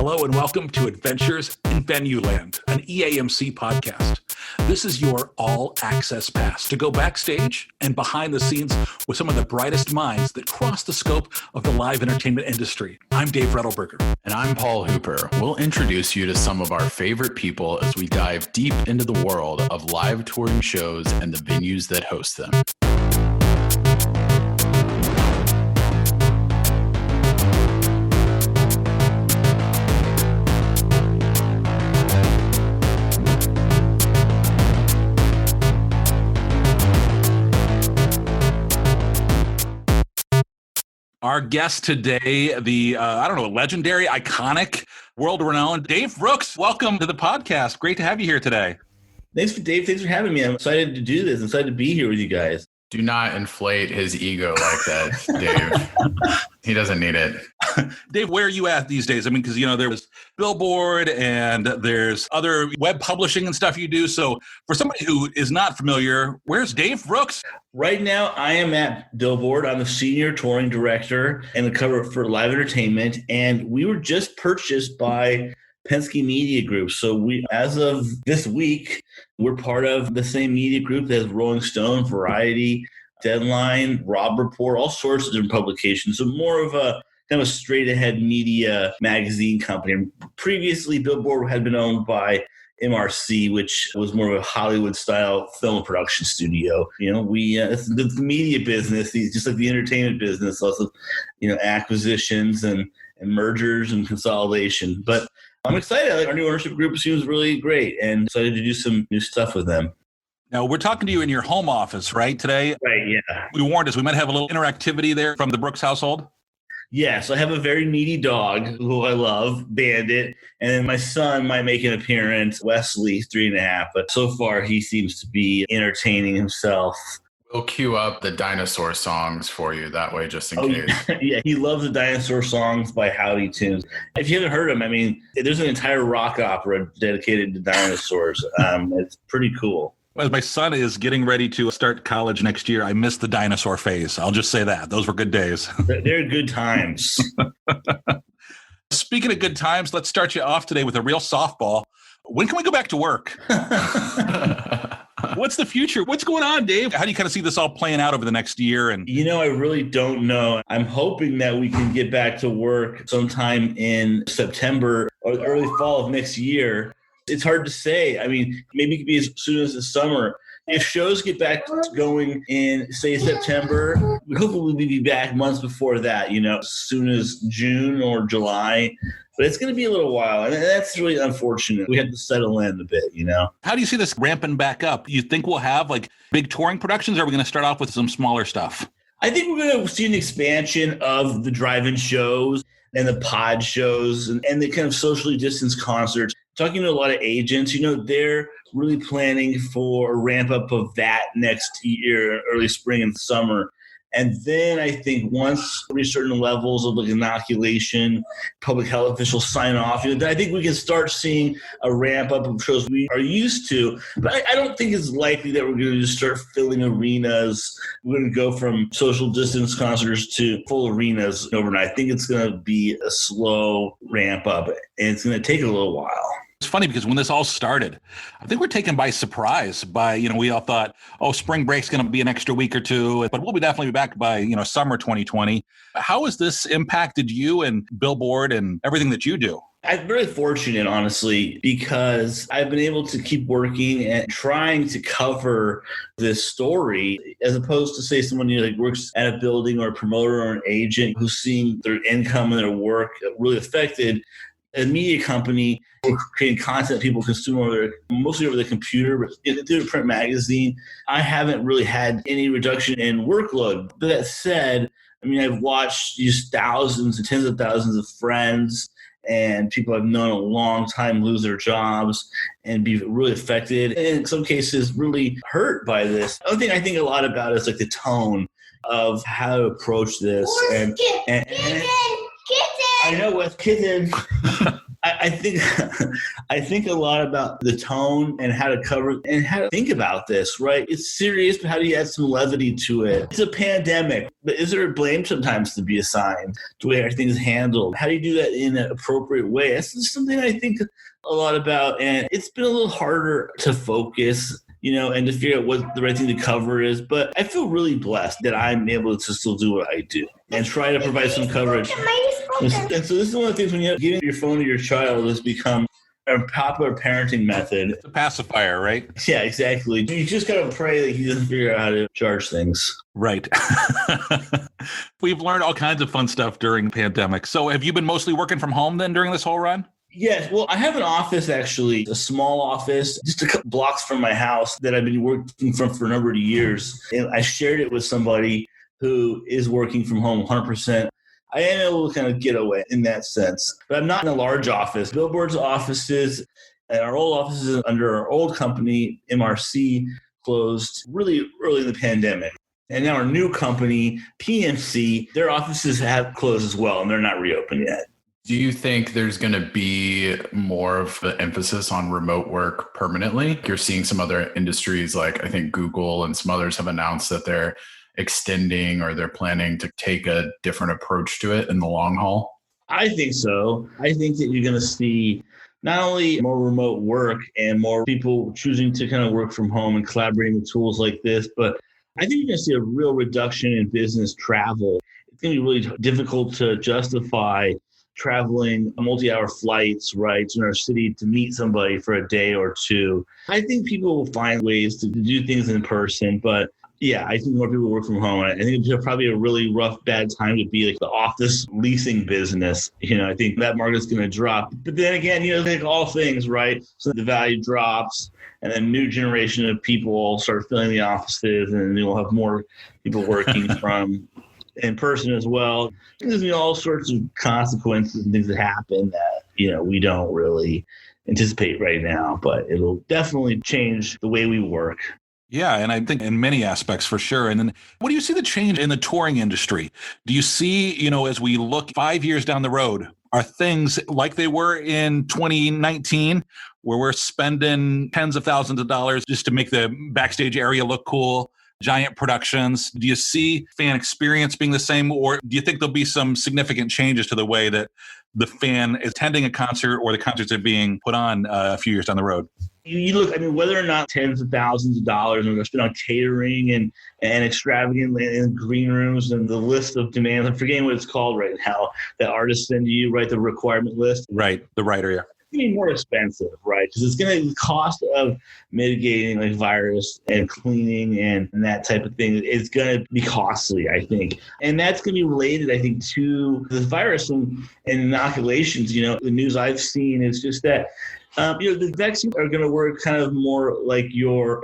Hello and welcome to Adventures in Venueland, an EAMC podcast. This is your all-access pass to go backstage and behind the scenes with some of the brightest minds that cross the scope of the live entertainment industry. I'm Dave Rettelberger. And I'm Paul Hooper. We'll introduce you to some of our favorite people as we dive deep into the world of live touring shows and the venues that host them. Our guest today, the legendary, iconic, world-renowned Dave Brooks. Welcome to the podcast. Great to have you here today. Thanks, Dave. Thanks for having me. I'm excited to do this. I'm excited to be here with you guys. Do not inflate his ego like that, Dave. He doesn't need it. Dave, where are you at these days? I mean, because, there was Billboard and there's other web publishing and stuff you do. So for somebody who is not familiar, where's Dave Brooks? Right now, I am at Billboard. I'm the senior touring director and the cover for live entertainment. And we were just purchased by Penske Media Group. So we, as of this week, we're part of the same media group as Rolling Stone, Variety, Deadline, Robb Report, all sorts of different publications. So more of a kind of a straight ahead media magazine company. Previously, Billboard had been owned by MRC, which was more of a Hollywood style film production studio. It's the media business, just like the entertainment business, lots of, acquisitions and mergers and consolidation. But I'm excited. Our new ownership group seems really great and excited to do some new stuff with them. Now, we're talking to you in your home office, right, today? Right, yeah. We warned us we might have a little interactivity there from the Brooks household. Yes, I have a very needy dog who I love, Bandit, and then my son might make an appearance, Wesley, 3.5, but so far he seems to be entertaining himself. We'll queue up the dinosaur songs for you that way, just in case. Yeah, he loves the dinosaur songs by Howdy Tunes. If you haven't heard them, there's an entire rock opera dedicated to dinosaurs. It's pretty cool. As my son is getting ready to start college next year, I missed the dinosaur phase. I'll just say that. Those were good days. They're good times. Speaking of good times, let's start you off today with a real softball. When can we go back to work? What's the future? What's going on, Dave? How do you kind of see this all playing out over the next year? And I really don't know. I'm hoping that we can get back to work sometime in September or the early fall of next year. It's hard to say. Maybe it could be as soon as the summer. If shows get back going in, say, September, hopefully we'll be back months before that, as soon as June or July. But it's going to be a little while, and that's really unfortunate. We have to settle in a bit, How do you see this ramping back up? You think we'll have big touring productions, or are we going to start off with some smaller stuff? I think we're going to see an expansion of the drive-in shows and the pod shows and the kind of socially distanced concerts. Talking to a lot of agents, they're really planning for a ramp up of that next year, early spring and summer. And then I think once we reach certain levels of inoculation, public health officials sign off, then I think we can start seeing a ramp up of shows we are used to. But I don't think it's likely that we're going to just start filling arenas. We're going to go from social distance concerts to full arenas overnight. I think it's going to be a slow ramp up, and it's going to take a little while. It's funny because when this all started, I think we're taken by surprise by, we all thought, spring break's going to be an extra week or two, but we'll definitely be back by, summer 2020. How has this impacted you and Billboard and everything that you do? I'm very fortunate, honestly, because I've been able to keep working and trying to cover this story as opposed to, say, someone who works at a building or a promoter or an agent who's seeing their income and their work really affected. A media company, we're creating content people consume mostly over the computer, but through a print magazine. I haven't really had any reduction in workload. But that said, I've watched these thousands and tens of thousands of friends and people I've known a long time lose their jobs and be really affected, and in some cases really hurt by this. The other thing I think a lot about is the tone of how to approach this. And I know with kitten. I I think I think a lot about the tone and how to cover and how to think about this, right? It's serious, but how do you add some levity to it? It's a pandemic, but is there a blame sometimes to be assigned to the way everything is handled? How do you do that in an appropriate way? That's just something I think a lot about, and it's been a little harder to focus, and to figure out what the right thing to cover is. But I feel really blessed that I'm able to still do what I do and try to provide some coverage. And so this is one of the things when you're giving your phone to your child has become a popular parenting method. It's a pacifier, right? Yeah, exactly. You just got to pray that he doesn't figure out how to charge things. Right. We've learned all kinds of fun stuff during the pandemic. So have you been mostly working from home then during this whole run? Yes. Well, I have an office, actually, a small office, just a couple blocks from my house that I've been working from for a number of years. And I shared it with somebody who is working from home 100%. I am able to kind of get away in that sense. But I'm not in a large office. Billboard's offices, and our old offices under our old company, MRC, closed really early in the pandemic. And now our new company, PMC, their offices have closed as well, and they're not reopened yet. Do you think there's going to be more of an emphasis on remote work permanently? You're seeing some other industries, like I think Google and some others have announced that they're extending or they're planning to take a different approach to it in the long haul. I think so. I think that you're going to see not only more remote work and more people choosing to kind of work from home and collaborating with tools like this, but I think you're going to see a real reduction in business travel. It's going to be really difficult to justify traveling multi-hour flights, right, to our city to meet somebody for a day or two. I think people will find ways to do things in person, but yeah, I think more people work from home. I think it's probably a really rough, bad time to be like the office leasing business. I think that market's going to drop. But then again, like all things, right? So the value drops, and then new generation of people start filling the offices, and you'll have more people working from in person as well. There's all sorts of consequences and things that happen that, we don't really anticipate right now, but it'll definitely change the way we work. Yeah, and I think in many aspects for sure. And then what do you see the change in the touring industry? Do you see, as we look 5 years down the road, are things like they were in 2019, where we're spending tens of thousands of dollars just to make the backstage area look cool? Giant productions. Do you see fan experience being the same, or do you think there'll be some significant changes to the way that the fan is attending a concert or the concerts are being put on a few years down the road? You look, whether or not tens of thousands of dollars are spent on catering and extravagant and green rooms and the list of demands. I'm forgetting what it's called right now. That artists send to you, right? The requirement list. Right. The writer, yeah. It's going to be more expensive, right? Because it's going to the cost of mitigating like virus and cleaning and that type of thing. It's going to be costly, I think. And that's going to be related, I think, to the virus and inoculations. The news I've seen is just that the vaccines are going to work kind of more like your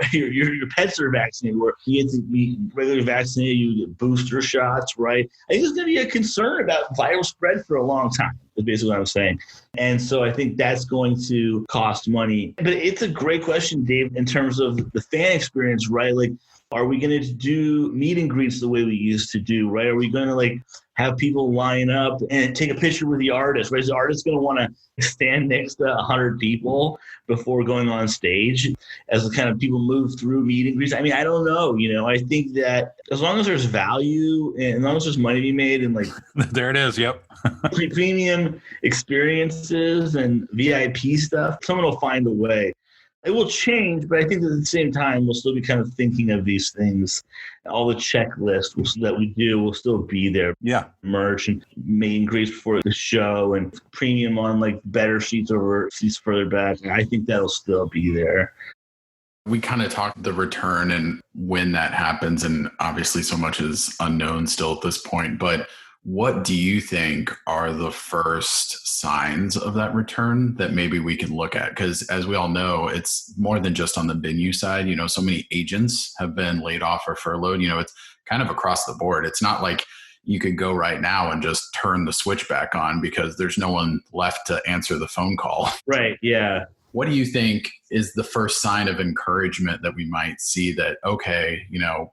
pets are vaccinated, where you get to be regularly vaccinated, you get booster shots, right? I think there's going to be a concern about viral spread for a long time, is basically what I'm saying. And so I think that's going to cost money. But it's a great question, Dave, in terms of the fan experience, right? Like, are we going to do meet and greets the way we used to do, right? Are we going to have people line up and take a picture with the artist, right? Is the artist going to want to stand next to 100 people before going on stage as the kind of people move through meet and greets? I don't know. I think that as long as there's value and as long as there's money to be made and there it is. Yep. premium experiences and VIP stuff, someone will find a way. It will change, but I think that at the same time, we'll still be kind of thinking of these things. All the checklists that we do will still be there. Yeah. Merch and meet and greets before the show and premium on better seats over seats further back. I think that'll still be there. We kind of talked the return and when that happens, and obviously so much is unknown still at this point, but what do you think are the first signs of that return that maybe we can look at? Because as we all know, it's more than just on the venue side. So many agents have been laid off or furloughed. It's kind of across the board. It's not like you could go right now and just turn the switch back on because there's no one left to answer the phone call. Right. Yeah. What do you think is the first sign of encouragement that we might see that, okay,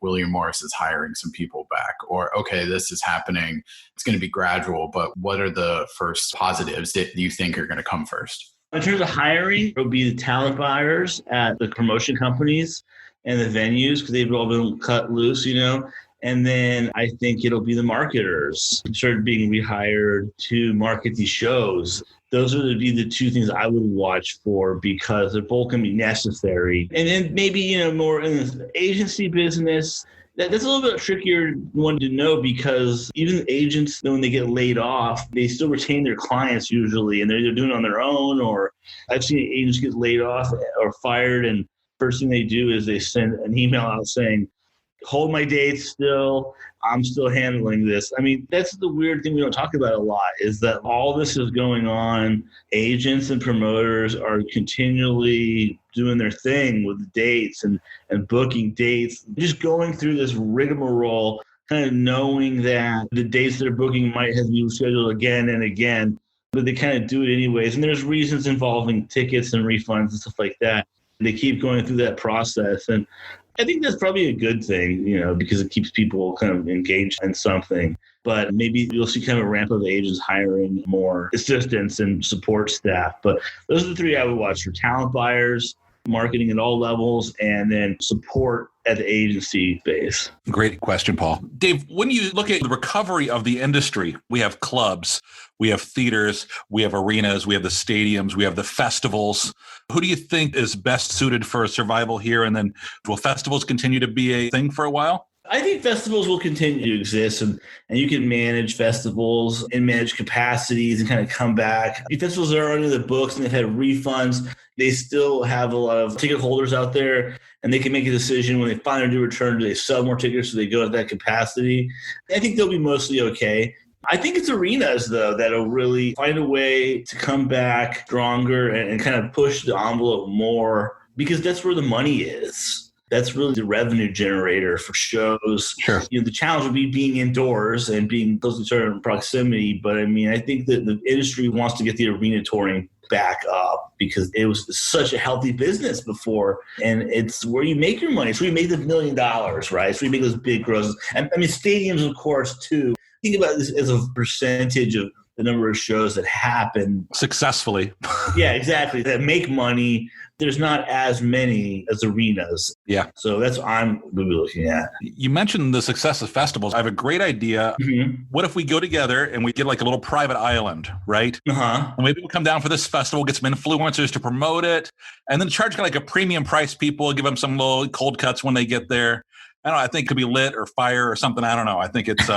William Morris is hiring some people back, or, okay, this is happening. It's going to be gradual, but what are the first positives that you think are going to come first? In terms of hiring, it would be the talent buyers at the promotion companies and the venues, because they've all been cut loose, And then I think it'll be the marketers started being rehired to market these shows. Those would be the two things I would watch for, because they're both going to be necessary. And then maybe, more in the agency business, that's a little bit trickier one to know, because even agents, when they get laid off, they still retain their clients usually, and they're either doing it on their own, or I've seen agents get laid off or fired, and first thing they do is they send an email out saying, hold my dates still. I'm still handling this. I mean, that's the weird thing we don't talk about a lot, is that all this is going on. Agents and promoters are continually doing their thing with dates and booking dates, just going through this rigmarole, kind of knowing that the dates they're booking might have to be scheduled again and again, but they kind of do it anyways. And there's reasons involving tickets and refunds and stuff like that. They keep going through that process. And I think that's probably a good thing, because it keeps people kind of engaged in something. But maybe you'll see kind of a ramp of agents hiring more assistants and support staff. But those are the three I would watch: for talent buyers, marketing at all levels, and then support at the agency base. Great question, Paul. Dave, when you look at the recovery of the industry, we have clubs, we have theaters, we have arenas, we have the stadiums, we have the festivals. Who do you think is best suited for survival here? And then will festivals continue to be a thing for a while? I think festivals will continue to exist, and you can manage festivals and manage capacities and kind of come back. If festivals are under the books and they've had refunds, they still have a lot of ticket holders out there, and they can make a decision when they finally do return. Do they sell more tickets? Do they go at that capacity? I think they'll be mostly okay. I think it's arenas, though, that'll really find a way to come back stronger and kind of push the envelope more, because that's where the money is. That's really the revenue generator for shows. Sure. The challenge would be being indoors and being close to certain proximity. But I mean, I think that the industry wants to get the arena touring back up, because it was such a healthy business before. And it's where you make your money. It's where you make the $1 million, right? It's where you make those big grosses. And I mean, stadiums, of course, too. Think about this as a percentage of the number of shows that happen successfully. Yeah, exactly. That make money. There's not as many as arenas. Yeah. So that's what I'm really looking at. You mentioned the success of festivals. I have a great idea. Mm-hmm. What if we go together and we get like a little private island, right? Uh-huh. And maybe we'll come down for this festival, get some influencers to promote it, and then charge kind of like a premium price people, give them some little cold cuts when they get there. I don't know. I think it could be lit or fire or something. I don't know. I think it's...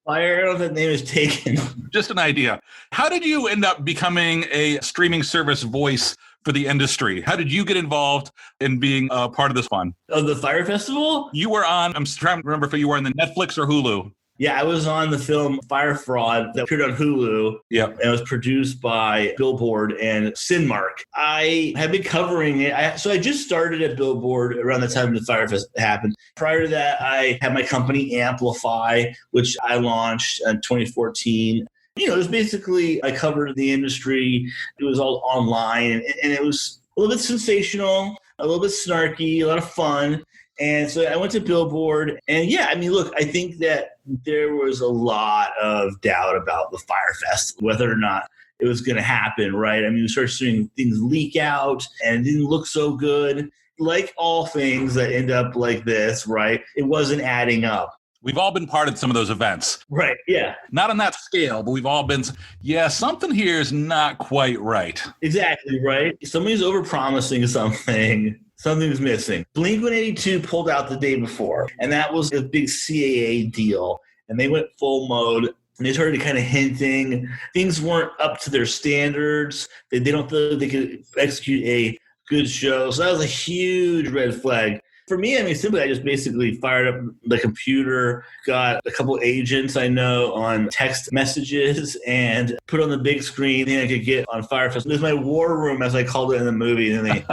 Fire, I don't know if that name is taken. Just an idea. How did you end up becoming a streaming service voice for the industry? How did you get involved in being a part of this one? Of the Fire Festival? You were on, I'm trying to remember if you were on the Netflix or Hulu. Yeah, I was on the film Fire Fraud that appeared on Hulu. Yeah. And it was produced by Billboard and Cinemark. I have been covering it. So I just started at Billboard around the time the Fire Fest happened. Prior to that, I had my company Amplify, which I launched in 2014. It was basically, I covered the industry. It was all online, and it was a little bit sensational, a little bit snarky, a lot of fun. And so I went to Billboard, and yeah, I mean, look, I think that there was a lot of doubt about the Fire Fest, whether or not it was going to happen, right? I mean, we started seeing things leak out, and it didn't look so good. Like all things that end up like this, right? It wasn't adding up. We've all been part of some of those events. Right, yeah. Not on that scale, but we've all been, yeah, something here is not quite right. Exactly, right? Somebody's overpromising something. Something's missing. Blink-182 pulled out the day before, and that was a big CAA deal. And they went full mode, and they started kind of hinting things weren't up to their standards. They don't feel they could execute a good show. So that was a huge red flag. For me, I mean, simply, I just basically fired up the computer, got a couple agents I know on text messages, and put on the big screen thing I could get on Fire Fest. It was my war room, as I called it in the movie, and they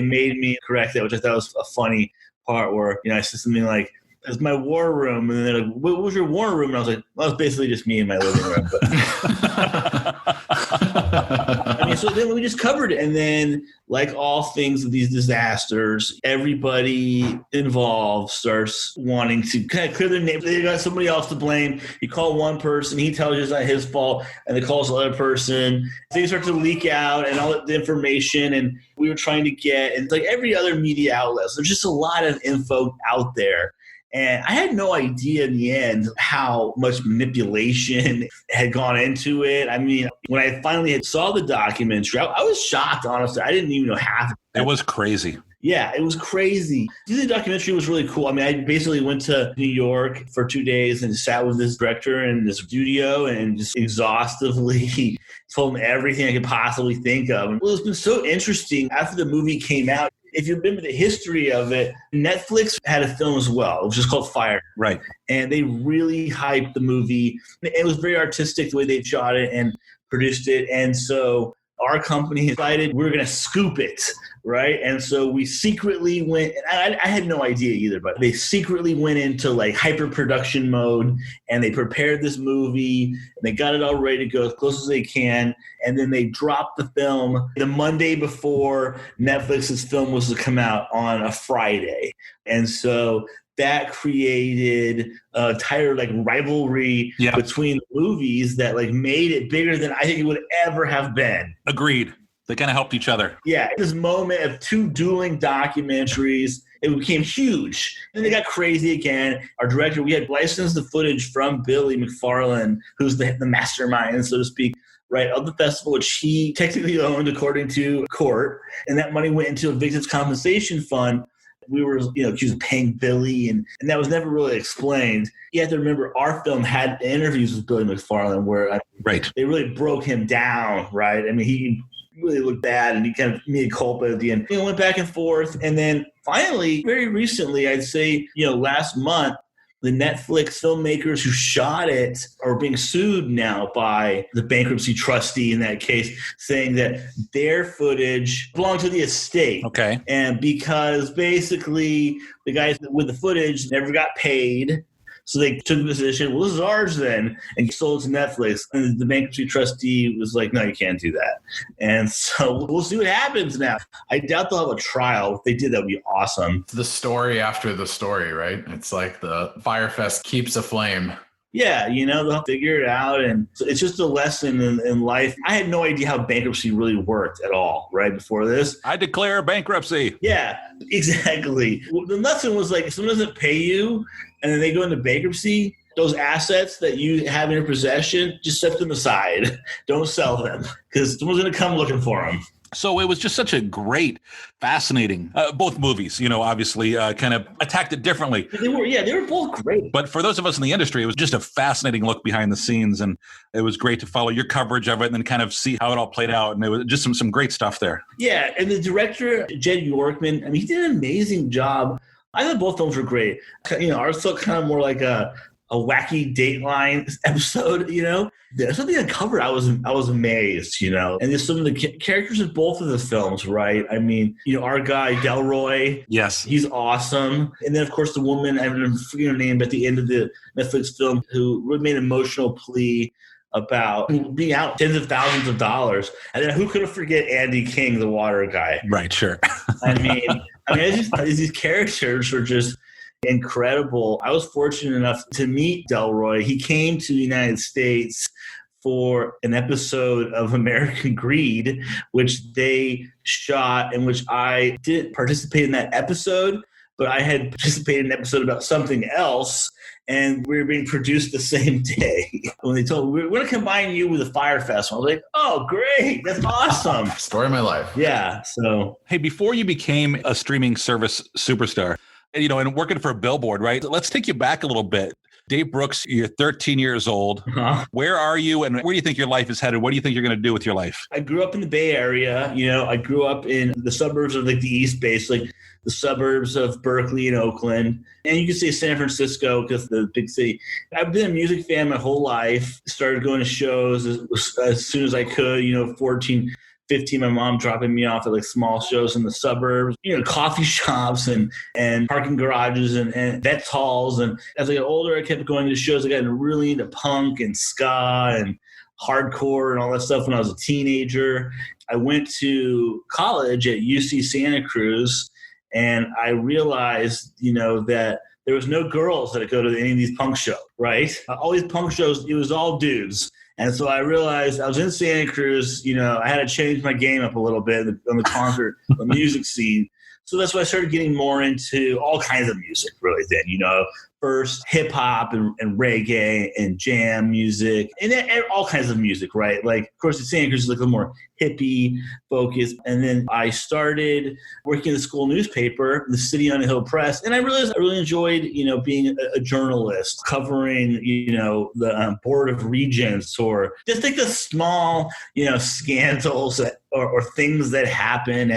made me correct that, which I thought was a funny part where, I said something like, it's my war room, and then they're like, what was your war room? And I was like, well, it's basically just me in my living room. But I mean, so then we just covered it. And then, like all things of these disasters, everybody involved starts wanting to kind of clear their name. They got somebody else to blame. You call one person, he tells you it's not his fault, and they call the other person. Things start to leak out and all the information, and we were trying to get, and like every other media outlet, there's just a lot of info out there. And I had no idea in the end how much manipulation had gone into it. I mean, when I finally saw the documentary, I was shocked, honestly. I didn't even know half of it. It was crazy. Yeah, it was crazy. The documentary was really cool. I mean, I basically went to New York for 2 days and sat with this director in this studio and just exhaustively told him everything I could possibly think of. Well, it's been so interesting. After the movie came out, if you remember the history of it, Netflix had a film as well, which is called Fire. Right. And they really hyped the movie. It was very artistic the way they shot it and produced it. And so our company decided we're going to scoop it, right? And so we secretly went, and I had no idea either, but they secretly went into like hyper production mode, and they prepared this movie, and they got it all ready to go as close as they can. And then they dropped the film the Monday before Netflix's film was to come out on a Friday. And so that created a entire like rivalry between the movies that like made it bigger than I think it would ever have been. Agreed. They kind of helped each other. Yeah. This moment of 2 dueling documentaries, it became huge. Then they got crazy again. Our director, we had licensed the footage from Billy McFarland, who's the mastermind, so to speak, right, of the festival, which he technically owned according to court. And that money went into a victims compensation fund. We were, accused of paying Billy, and that was never really explained. You have to remember, our film had interviews with Billy McFarland where they really broke him down, right? I mean, he really looked bad, and he kind of made culpa at the end. It went back and forth, and then finally, very recently, I'd say, last month, the Netflix filmmakers who shot it are being sued now by the bankruptcy trustee in that case, saying that their footage belonged to the estate. Okay. And because basically the guys with the footage never got paid, so they took the position, well, this is ours then, and sold it to Netflix. And the bankruptcy trustee was like, no, you can't do that. And so we'll see what happens now. I doubt they'll have a trial. If they did, that would be awesome. It's the story after the story, right? It's like the Firefest keeps aflame. Yeah, they'll figure it out. And so it's just a lesson in life. I had no idea how bankruptcy really worked at all, right, before this. I declare bankruptcy. Yeah, exactly. The lesson was like, if someone doesn't pay you and then they go into bankruptcy, those assets that you have in your possession, just set them aside. Don't sell them, because someone's going to come looking for them. So it was just such a great, fascinating, both movies, obviously kind of attacked it differently. They were both great. But for those of us in the industry, it was just a fascinating look behind the scenes. And it was great to follow your coverage of it and then kind of see how it all played out. And it was just some great stuff there. Yeah. And the director, Jed Yorkman, he did an amazing job. I thought both films were great. Ours felt kind of more like a wacky Dateline episode, Something I covered, I was amazed, And there's some of the characters in both of the films, right? I mean, our guy, Delroy. Yes. He's awesome. And then, of course, the woman, I'm forgetting her name, at the end of the Netflix film, who really made an emotional plea about being out tens of thousands of dollars. And then who could have forget Andy King, the water guy? Right, sure. I mean, these characters are just incredible. I was fortunate enough to meet Delroy. He came to the United States for an episode of American Greed, which they shot, in which I didn't participate in that episode, but I had participated in an episode about something else, and we were being produced the same day. When they told me, we're going to combine you with the Fire Festival, I was like, oh, great. That's awesome. Story of my life. Yeah. So, hey, before you became a streaming service superstar, and working for a billboard, right? Let's take you back a little bit. Dave Brooks, you're 13 years old. Uh-huh. Where are you, and where do you think your life is headed? What do you think you're going to do with your life? I grew up in the Bay Area. I grew up in the suburbs of like the East Bay, so like the suburbs of Berkeley and Oakland. And you can say San Francisco because the big city. I've been a music fan my whole life. Started going to shows as soon as I could, 14, 15, my mom dropping me off at like small shows in the suburbs, coffee shops and parking garages and vets halls. And as I got older, I kept going to shows. I got really into punk and ska and hardcore and all that stuff when I was a teenager. I went to college at UC Santa Cruz, and I realized, that there was no girls that go to any of these punk shows, right? All these punk shows, it was all dudes. And so I realized I was in Santa Cruz, I had to change my game up a little bit on the concert, the music scene. So that's why I started getting more into all kinds of music really then, first hip hop and reggae and jam music and all kinds of music, right? Like, of course, the Santa Cruz is like a little more hippie focused. And then I started working at the school newspaper, the City on the Hill Press. And I realized I really enjoyed, being a journalist, covering, the Board of Regents or just like the small, scandals or things that happen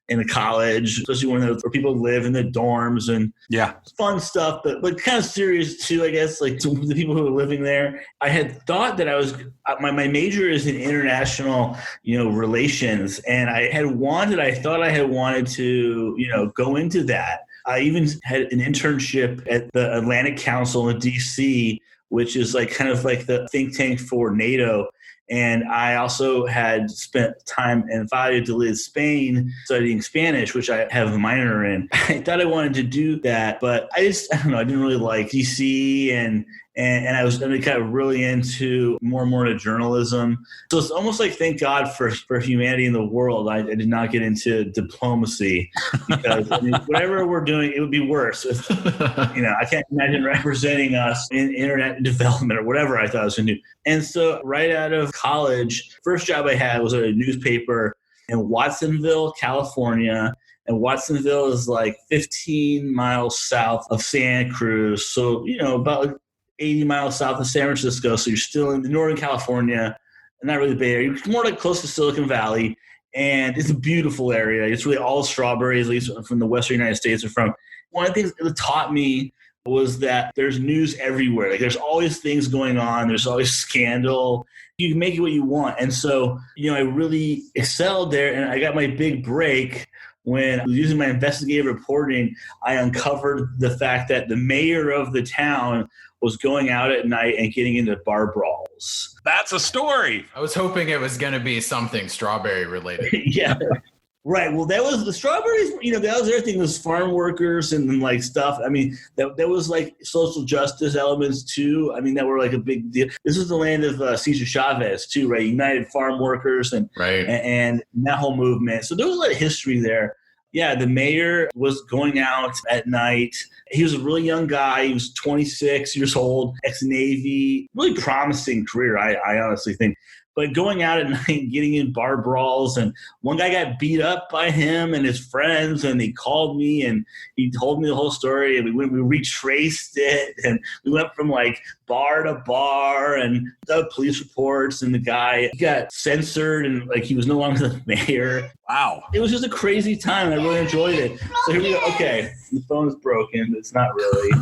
in a college, especially where people live in the dorms and fun stuff, but kind of serious too, I guess, like to the people who are living there. I had thought that I was, my major is in international, relations. And I thought I had wanted to, go into that. I even had an internship at the Atlantic Council in DC, which is like kind of like the think tank for NATO. And I also had spent time in Valladolid, Spain, studying Spanish, which I have a minor in. I thought I wanted to do that, but I don't know, I didn't really like DC and I was kind of really into more and more into journalism. So it's almost like, thank God for humanity in the world, I did not get into diplomacy because whatever we're doing, it would be worse. I can't imagine representing us in internet development or whatever I thought I was going to do. And so right out of college, first job I had was at a newspaper in Watsonville, California. And Watsonville is like 15 miles south of Santa Cruz. So, about 80 miles south of San Francisco. So you're still in Northern California, not really the Bay Area. You're more like close to Silicon Valley. And it's a beautiful area. It's really all strawberries, at least from the Western United States are from. One of the things it taught me was that there's news everywhere. Like there's always things going on. There's always scandal. You can make it what you want. And so, I really excelled there. And I got my big break when using my investigative reporting, I uncovered the fact that the mayor of the town was going out at night and getting into bar brawls. That's a story. I was hoping it was going to be something strawberry related. Yeah. Right. Well, that was the strawberries, that was everything, was farm workers and like stuff. I mean, that was like social justice elements too. I mean, that were like a big deal. This was the land of Cesar Chavez too, right? United Farm Workers and that whole movement. So there was a lot of history there. Yeah, the mayor was going out at night. He was a really young guy. He was 26 years old, ex-Navy, really promising career, I honestly think. But going out at night, getting in bar brawls, and one guy got beat up by him and his friends, and he called me and he told me the whole story, and we retraced it, and we went from like bar to bar and the police reports, and the guy got censored and like he was no longer the mayor. Wow. It was just a crazy time, and I really enjoyed it. So here we go. Okay, the phone is broken, but it's not really.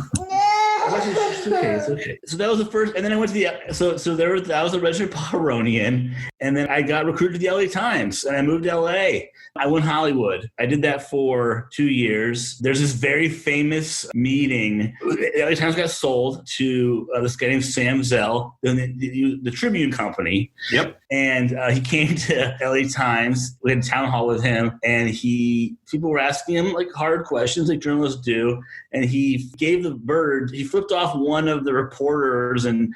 It's okay. So that was the first, and then I went to the I was a registered Pomeranian, and then I got recruited to the LA Times, and I moved to LA. I went Hollywood. I did that for 2 years. There's this very famous meeting. The LA Times got sold to this guy named Sam Zell, the Tribune Company. Yep. And he came to LA Times. We had a town hall with him, and people were asking him like hard questions like journalists do. And he gave the bird, he flipped off one of the reporters and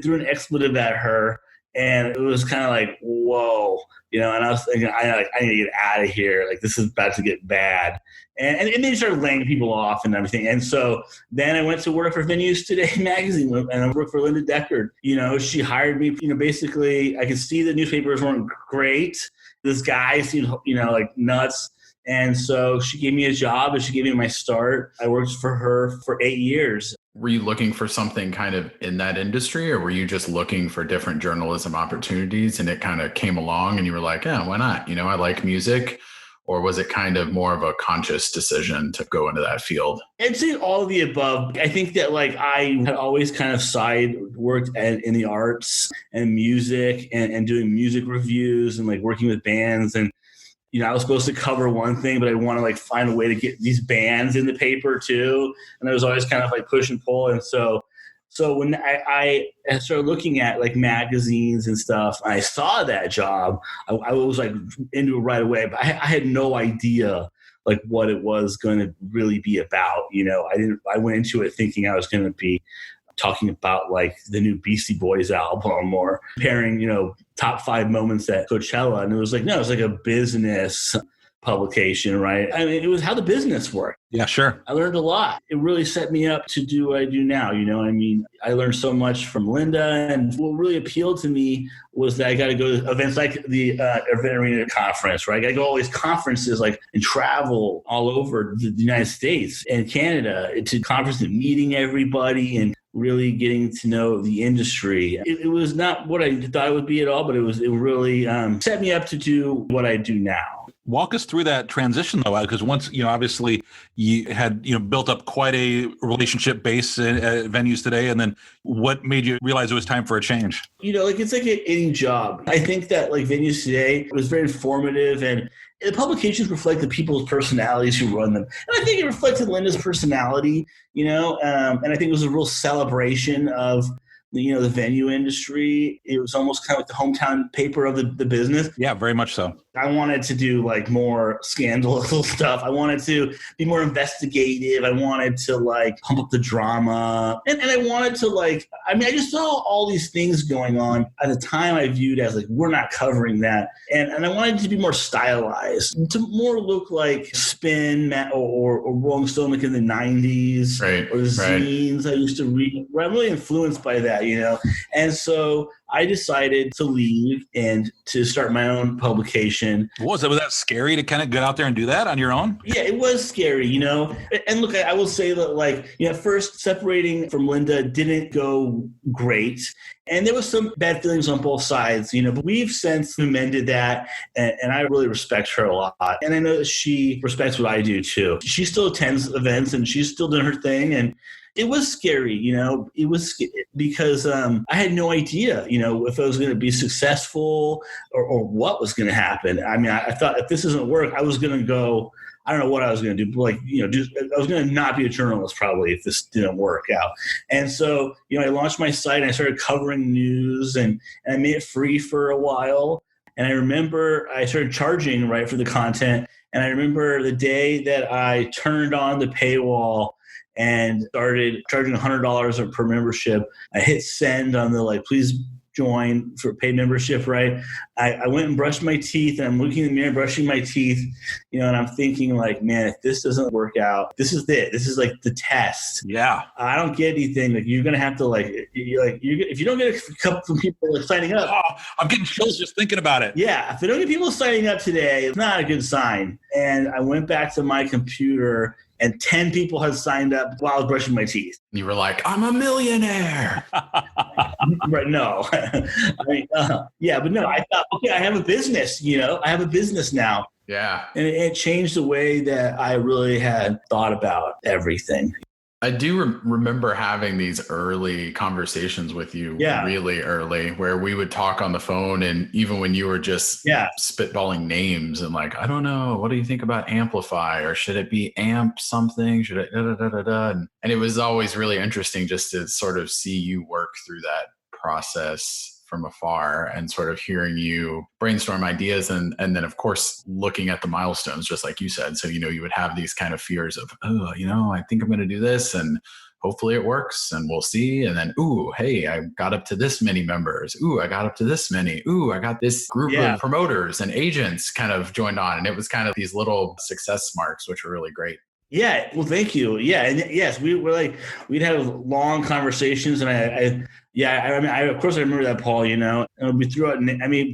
threw an expletive at her. And it was kind of like, whoa, and I was thinking, I need to get out of here. Like, this is about to get bad. And then he started laying people off and everything. And so then I went to work for Venueland Today magazine, and I worked for Linda Deckard. She hired me, basically I could see the newspapers weren't great. This guy seemed, like nuts. And so she gave me a job, and she gave me my start. I worked for her for 8 years. Were you looking for something kind of in that industry, or were you just looking for different journalism opportunities and it kind of came along and you were like, yeah, why not? I like music. or was it kind of more of a conscious decision to go into that field? I'd say all of the above. I think that like I had always kind of worked in the arts and music and doing music reviews and like working with bands. And, I was supposed to cover one thing, but I want to like find a way to get these bands in the paper too. And I was always kind of like push and pull. And so when I started looking at like magazines and stuff, I saw that job. I was like into it right away, but I had no idea like what it was going to really be about. I went into it thinking I was going to be talking about like the new Beastie Boys album or pairing, top 5 moments at Coachella. And it was like, no, it's like a business publication, right? I mean, it was how the business worked. Yeah, sure. I learned a lot. It really set me up to do what I do now. I learned so much from Linda, and what really appealed to me was that I got to go to events like the Event Arena Conference, right? I got to go to all these conferences and travel all over the United States and Canada to conferences and meeting everybody and really getting to know the industry. It was not what I thought it would be at all, but it really set me up to do what I do now. Walk us through that transition, though, because once, obviously you had, built up quite a relationship base at venues today. And then what made you realize it was time for a change? It's like any job. I think that like venues today was very informative, and the publications reflect the people's personalities who run them. And I think it reflected Linda's personality, and I think it was a real celebration of the venue industry. It was almost kind of like the hometown paper of the business. Yeah, very much so. I wanted to do like more scandalous stuff. I wanted to be more investigative. I wanted to like pump up the drama. And I wanted to I just saw all these things going on at the time I viewed as like, we're not covering that. And I wanted to be more stylized, to more look like Spin or Rolling Stone like in the 90s, right, or the zines I used to read. I'm really influenced by that, And so I decided to leave and to start my own publication. Was that scary to kind of get out there and do that on your own? Yeah, it was scary, And look, I will say that at first separating from Linda didn't go great. And there was some bad feelings on both sides, but we've since amended that. And I really respect her a lot. And I know that she respects what I do too. She still attends events and she's still doing her thing. And it was scary, it was because I had no idea, if I was going to be successful or what was going to happen. I mean, I thought if this doesn't work, I was going to go, I don't know what I was going to do, but I was going to not be a journalist probably if this didn't work out. And so, I launched my site and I started covering news and I made it free for a while. And I remember I started charging, right, for the content. And I remember the day that I turned on the paywall and started charging $100 per membership. I hit send on the please join for paid membership, right? I went and brushed my teeth, and I'm looking in the mirror, brushing my teeth, and I'm thinking man, if this doesn't work out, this is it. This is like the test. Yeah. I don't get anything. You're going to have to if you don't get a couple of people signing up. Oh, I'm getting chills just thinking about it. Yeah. If they don't get people signing up today, it's not a good sign. And I went back to my computer and 10 people had signed up while I was brushing my teeth. You were like, I'm a millionaire. Right. No. Yeah, but no, I thought, okay, I have a business, I have a business now. Yeah. And it changed the way that I really had thought about everything. I do remember having these early conversations with you, really early, where we would talk on the phone, and even when you were just spitballing names and I don't know, what do you think about Amplify, or should it be Amp something? Should it And it was always really interesting just to sort of see you work through that process from afar and sort of hearing you brainstorm ideas and then of course looking at the milestones, just like you said. So, you would have these kind of fears of, I think I'm going to do this and hopefully it works and we'll see. And then, hey, I got up to this many members. I got up to this many. I got this group of promoters and agents kind of joined on. And it was kind of these little success marks, which were really great. Yeah. Well, thank you. Yeah. And yes, we'd have long conversations, and of course I remember that, Paul, and we threw out,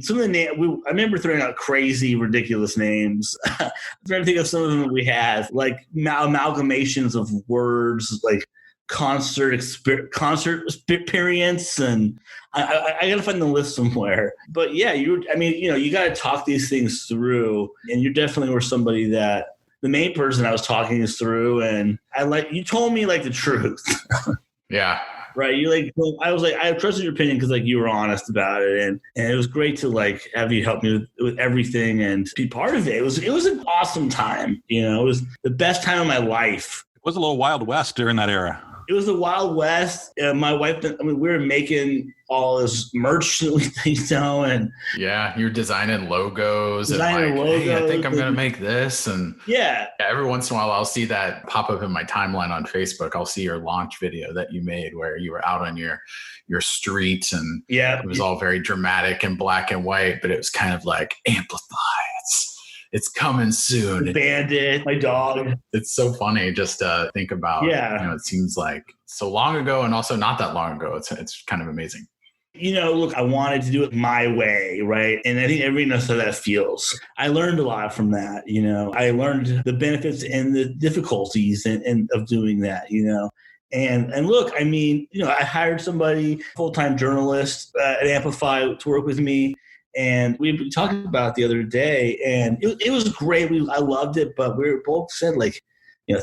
some of the names, I remember throwing out crazy, ridiculous names. I'm trying to think of some of them that we had, like amalgamations of words, like concert experience, and I got to find the list somewhere. But yeah, you got to talk these things through, and you definitely were somebody that the main person I was talking this through, and you told me like the truth. Yeah. Right. I was like, I trusted your opinion because like you were honest about it. And it was great to like have you help me with everything and be part of it. It was an awesome time. It was the best time of my life. It was a little Wild West during that era. It was the Wild West. My wife, we were making all this merch that we and yeah, you're designing logos and like, hey, I think I'm going to make this. And yeah, every once in a while I'll see that pop up in my timeline on Facebook. I'll see your launch video that you made where you were out on your streets, and it was all very dramatic and black and white, but it was kind of like amplify. It's coming soon. Bandit, my dog. It's so funny just to think about. It seems like so long ago and also not that long ago. It's kind of amazing. Look, I wanted to do it my way, right? And I think everybody knows how that feels. I learned a lot from that. I learned the benefits and the difficulties and of doing that. And look, I hired somebody, full-time journalist at Amplify to work with me. And we were talking about it the other day, and it was great. I loved it, but we both said, like,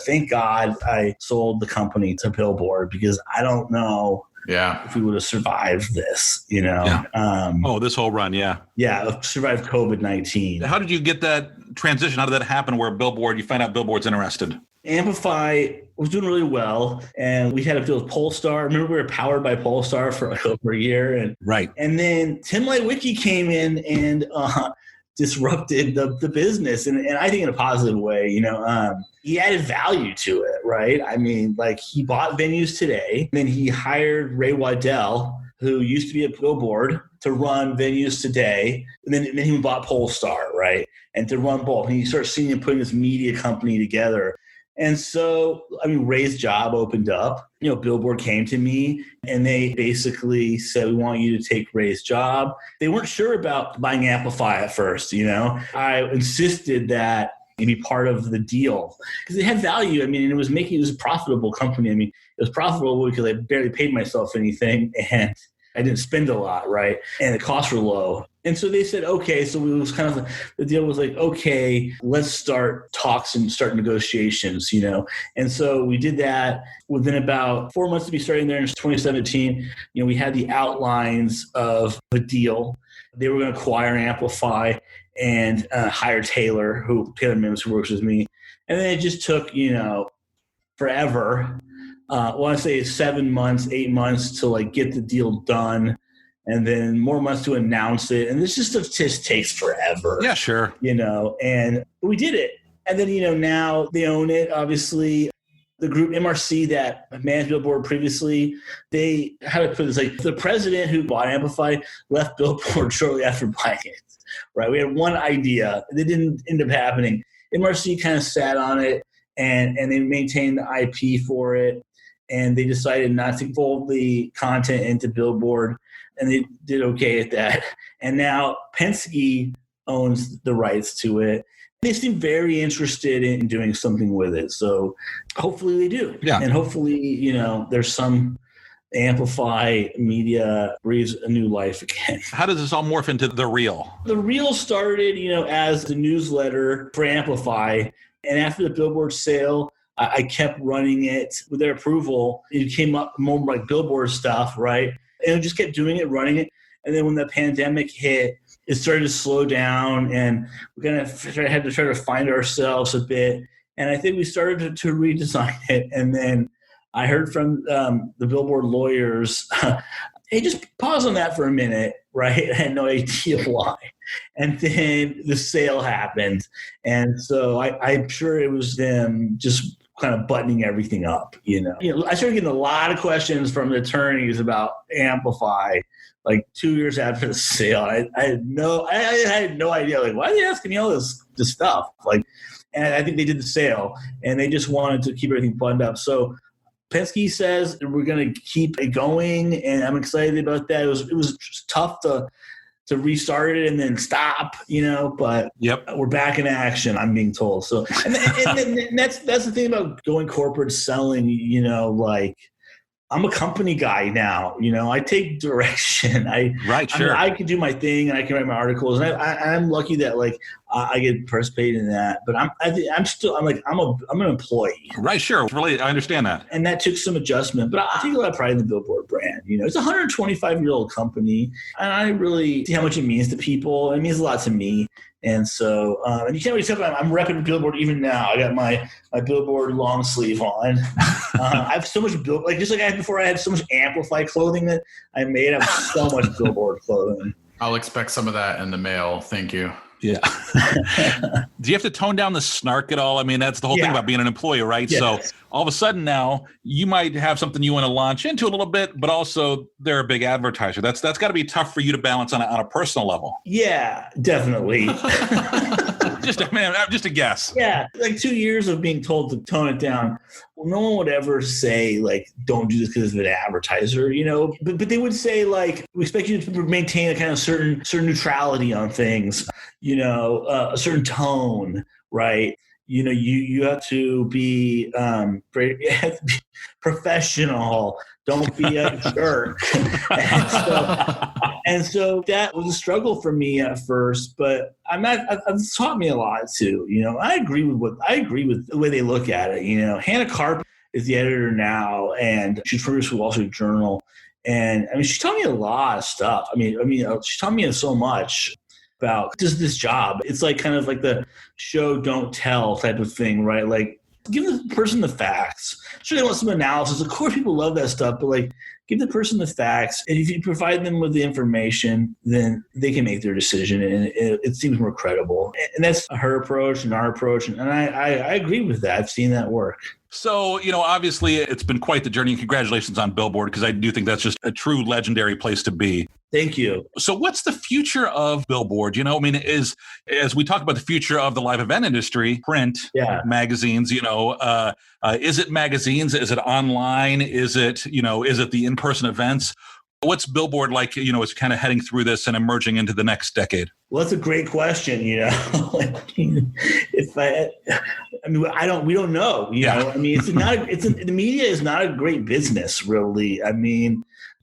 thank God I sold the company to Billboard, because I don't know if we would have survived this, this whole run, survived COVID-19. How did you get that transition? How did that happen where you find out Billboard's interested? Amplify was doing really well, and we had to deal with Polestar. Remember, we were powered by Polestar for like over a year, and then Tim Lewicki came in and disrupted the business, and I think in a positive way. He added value to it, right? He bought Venues Today, and then he hired Ray Waddell, who used to be at Billboard, to run Venues Today, and then he bought Polestar, right, and to run both. And you start seeing him putting this media company together. And so, Ray's job opened up. Billboard came to me and they basically said, we want you to take Ray's job. They weren't sure about buying Amplify at first, I insisted that it be part of the deal because it had value. It was a profitable company. It was profitable because I barely paid myself anything and I didn't spend a lot, right? And the costs were low. And so they said, okay, so it was kind of the deal was like, okay, let's start talks and start negotiations, And so we did that. Within about 4 months to be starting there in 2017, we had the outlines of the deal. They were going to acquire Amplify and hire Taylor Mims, who works with me. And then it just took, forever. I want to say 7 months, 8 months to like get the deal done, and then more months to announce it. And this just takes forever. Yeah, sure. And we did it. And then, now they own it. Obviously, the group MRC that managed Billboard previously, they had to put this like the president who bought Amplify left Billboard shortly after buying it. Right. We had one idea. It didn't end up happening. MRC kind of sat on it and they maintained the IP for it. And they decided not to fold the content into Billboard, and they did okay at that. And now Penske owns the rights to it. They seem very interested in doing something with it. So hopefully they do. Yeah. And hopefully, there's some Amplify media breathes a new life again. How does this all morph into The Reel? The Reel started, as the newsletter for Amplify. And after the Billboard sale, I kept running it with their approval. It came up more like Billboard stuff, right? And I just kept doing it, running it. And then when the pandemic hit, it started to slow down, and we kind of had to try to find ourselves a bit. And I think we started to redesign it. And then I heard from the Billboard lawyers, hey, just pause on that for a minute, right? I had no idea why. And then the sale happened. And so I'm sure it was them just kind of buttoning everything up, I started getting a lot of questions from the attorneys about Amplify, like 2 years after the sale. I had no idea, like, why are they asking me all this stuff? Like, and I think they did the sale and they just wanted to keep everything buttoned up. So Penske says we're going to keep it going, and I'm excited about that. It was just tough to to restart it and then stop, but we're back in action, I'm being told. So, and that's the thing about going corporate selling, like, I'm a company guy now. I take direction. I can do my thing and I can write my articles, and I'm lucky that like I get participated in that. But I'm an employee. Right. Sure. Really, I understand that. And that took some adjustment, but I take a lot of pride in the Billboard brand. It's a 125-year-old company, and I really see how much it means to people. It means a lot to me. And so, and you can't really tell me I'm repping Billboard even now. I got my Billboard long sleeve on. I have so much just like I had before. I had so much Amplify clothing that I made. I have so much Billboard clothing. I'll expect some of that in the mail. Thank you. Yeah. Do you have to tone down the snark at all? I mean, that's the whole thing about being an employee, right? Yes. So all of a sudden now you might have something you want to launch into a little bit, but also they're a big advertiser. That's got to be tough for you to balance on a personal level. Yeah, definitely. Just a guess. Yeah. Like 2 years of being told to tone it down. Well, no one would ever say like, don't do this because of an advertiser, but they would say like, we expect you to maintain a kind of certain neutrality on things, a certain tone, right? You have to be professional. Don't be a jerk. And so that was a struggle for me at first, but it's taught me a lot too. I agree with the way they look at it. Hannah Karp is the editor now, and she's produced Wall Street Journal. And I mean, she taught me a lot of stuff. I mean, she taught me so much about just this job. It's like kind of like the show, don't tell type of thing, right? Like, give the person the facts. Sure, they want some analysis. Of course, people love that stuff, but like, give the person the facts. And if you provide them with the information, then they can make their decision, and it seems more credible. And that's her approach and our approach. And I agree with that. I've seen that work. So, obviously it's been quite the journey, and congratulations on Billboard, because I do think that's just a true legendary place to be. Thank you. So what's the future of Billboard? As we talk about the future of the live event industry, print, magazines, is it magazines? Is it online? Is it the in-person events? What's Billboard like, as kind of heading through this and emerging into the next decade? Well, that's a great question. We don't know. The media is not a great business, really.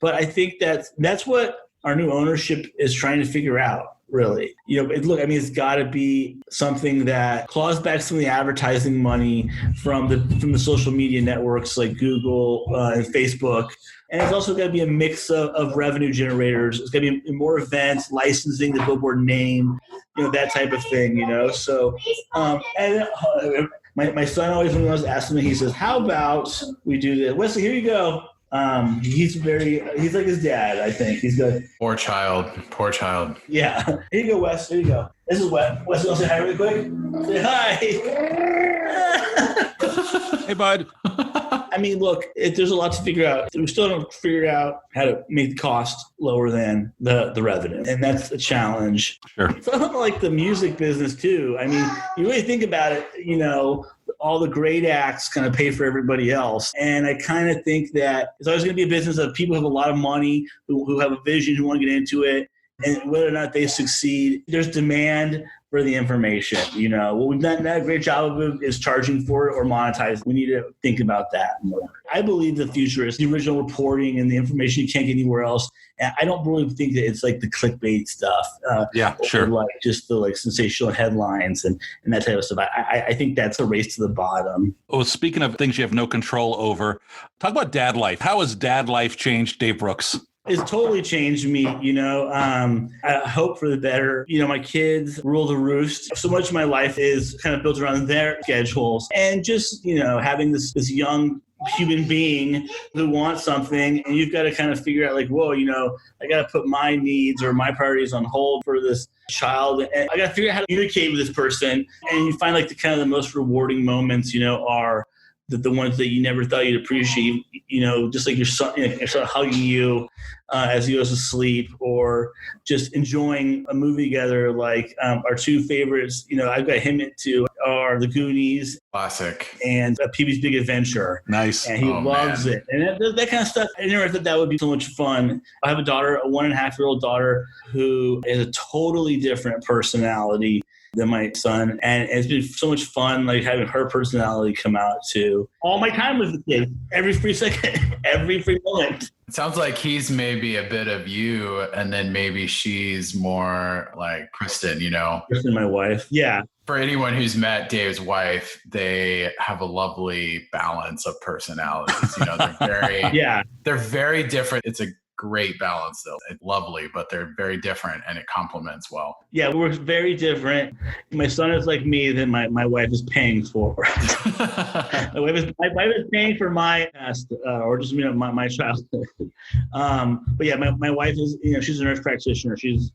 But I think that's what our new ownership is trying to figure out, really. It's got to be something that claws back some of the advertising money from the social media networks like Google and Facebook. And it's also got to be a mix of revenue generators. It's got to be more events, licensing the Billboard name, that type of thing, So, my son always, when he was asking me, he says, how about we do this? Wesley, here you go. He's like his dad, I think. He's good. Poor child. Yeah. Here you go, Wes. Here you go. This is Wes. Wes, you want to say hi really quick? Say hi. Hey, bud. Look, there's a lot to figure out. We still don't figure out how to make the cost lower than the revenue. And that's a challenge. Sure. It's like the music business, too. You really think about it, all the great acts kind of pay for everybody else. And I kind of think that it's always going to be a business of people who have a lot of money, who have a vision, who want to get into it. And whether or not they succeed, there's demand for the information. What we've not done a great job of is charging for it or monetizing. We need to think about that more. I believe the future is the original reporting and the information you can't get anywhere else. And I don't really think that it's like the clickbait stuff. Sure. Or like just the sensational headlines and that type of stuff. I think that's a race to the bottom. Well, speaking of things you have no control over, talk about dad life. How has dad life changed Dave Brooks? It's totally changed me, I hope for the better. My kids rule the roost. So much of my life is kind of built around their schedules and just, having this young human being who wants something, and you've got to kind of figure out like, whoa, I got to put my needs or my priorities on hold for this child. And I got to figure out how to communicate with this person. And you find like the most rewarding moments, are the ones that you never thought you'd appreciate, just like your son hugging you as he goes to sleep, or just enjoying a movie together. Like our two favorites, I've got him into are The Goonies. Classic. And Pee-wee's Big Adventure. Nice. And he loves it. And that kind of stuff, I never thought that would be so much fun. I have a daughter, a 1.5-year-old daughter, who is a totally different personality than my son. And it's been so much fun, like having her personality come out too. All my time with the kids, every free second, every free moment. It sounds like he's maybe a bit of you, and then maybe she's more like Kristen, Kristen, my wife. Yeah. For anyone who's met Dave's wife, they have a lovely balance of personalities. They're very, they're very different. It's a great balance though. It's lovely, but they're very different and it complements well. Yeah, we're very different. My son is like me that my wife is paying for. my wife is paying for my past, or just my childhood. But yeah, my wife is, she's a nurse practitioner. She's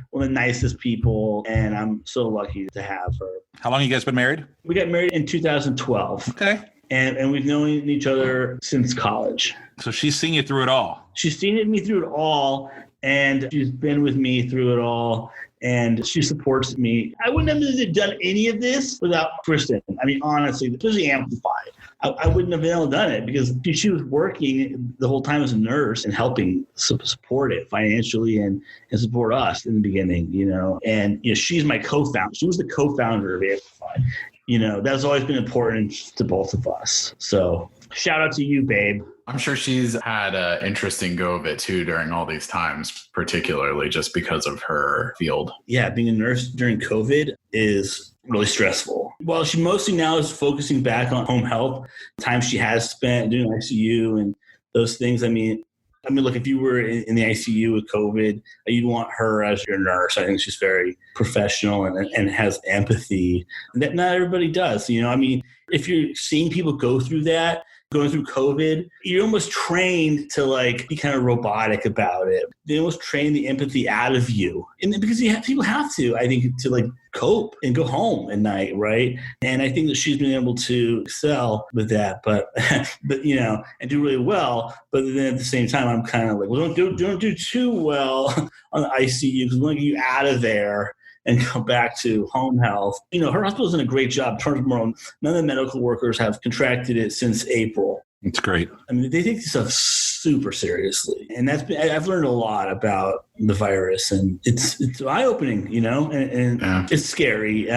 one of the nicest people, and I'm so lucky to have her. How long have you guys been married? We got married in 2012. Okay. And we've known each other since college. So she's seen you through it all. She's seen me through it all, and she's been with me through it all, and she supports me. I wouldn't have done any of this without Kristen. I mean, honestly, especially Amplified. I wouldn't have been able to done it because she was working the whole time as a nurse and helping support it financially and support us in the beginning, And, she's my co-founder. She was the co-founder of Amplified. That's always been important to both of us. So shout out to you, babe. I'm sure she's had an interesting go of it too during all these times, particularly just because of her field. Yeah, being a nurse during COVID is really stressful. Well, she mostly now is focusing back on home health, time she has spent doing ICU and those things. I mean, look, if you were in the ICU with COVID, you'd want her as your nurse. I think she's very professional and has empathy that not everybody does. If you're seeing people go through that, going through COVID, you're almost trained to be kind of robotic about it. They almost train the empathy out of you. And because people have to, I think, to cope and go home at night, right? And I think that she's been able to excel with that, but and do really well. But then at the same time, I'm kind of well, don't do too well on the ICU because we want to get you out of there and go back to home health. Her hospital's done a great job. None of the medical workers have contracted it since April. It's great. I mean, they take this stuff super seriously. And I've learned a lot about the virus, and it's eye-opening, and it's scary.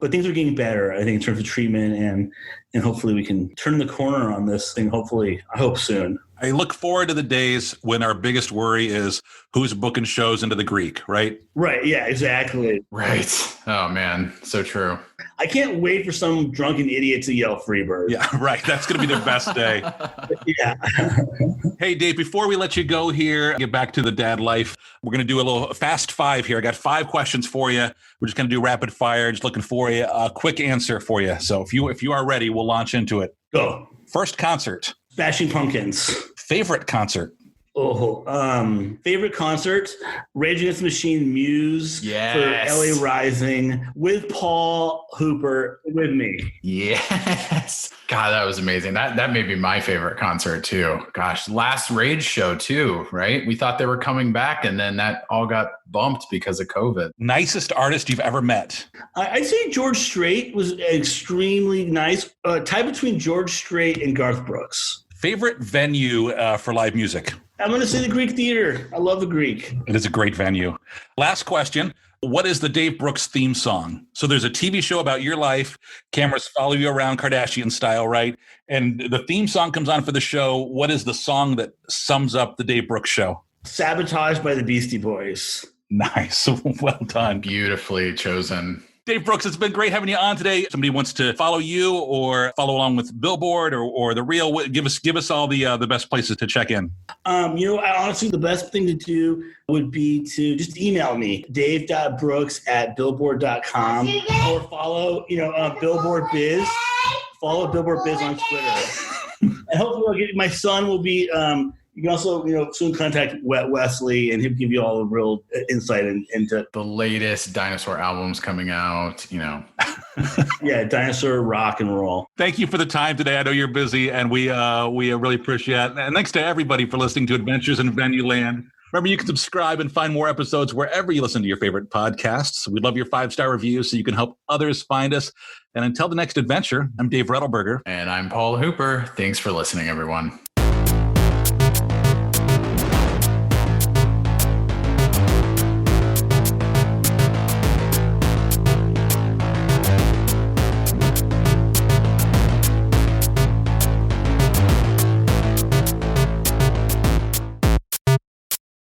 But things are getting better, I think, in terms of treatment, and hopefully we can turn the corner on this thing, I hope soon. I look forward to the days when our biggest worry is who's booking shows into the Greek, right? Right. Yeah, exactly. Right. Oh, man. So true. I can't wait for some drunken idiot to yell Freebird. Yeah, right. That's going to be the best day. Yeah. Hey, Dave, before we let you go here, get back to the dad life, we're going to do a little fast 5 here. I got 5 questions for you. We're just going to do rapid fire, just looking for you, a quick answer for you. So if you are ready, we'll launch into it. Go. First concert. Smashing Pumpkins. Favorite concert. Favorite concert, Rage Against the Machine Muse yes. for LA Rising with Paul Hooper with me. Yes. God, that was amazing. That may be my favorite concert too. Gosh, last Rage show too, right? We thought they were coming back and then that all got bumped because of COVID. Nicest artist you've ever met? I'd say George Strait was extremely nice. Tie between George Strait and Garth Brooks. Favorite venue for live music? I'm going to say the Greek Theater. I love the Greek. It is a great venue. Last question. What is the Dave Brooks theme song? So there's a TV show about your life. Cameras follow you around Kardashian style, right? And the theme song comes on for the show. What is the song that sums up the Dave Brooks show? Sabotage by the Beastie Boys. Nice. Well done. Beautifully chosen. Dave Brooks, it's been great having you on today. If somebody wants to follow you or follow along with Billboard or The Real, give us all the best places to check in. Honestly, the best thing to do would be to just email me, dave.brooks@billboard.com, or follow, Billboard Biz. Follow Billboard Biz on Twitter. And hopefully my son will be... you can also, soon contact Wesley, and he'll give you all the real insight into the latest Dinosaur albums coming out, Yeah, Dinosaur rock and roll. Thank you for the time today. I know you're busy, and we really appreciate it. And thanks to everybody for listening to Adventures in Venueland. Remember, you can subscribe and find more episodes wherever you listen to your favorite podcasts. We love your 5-star reviews so you can help others find us. And until the next adventure, I'm Dave Rettelberger. And I'm Paul Hooper. Thanks for listening, everyone.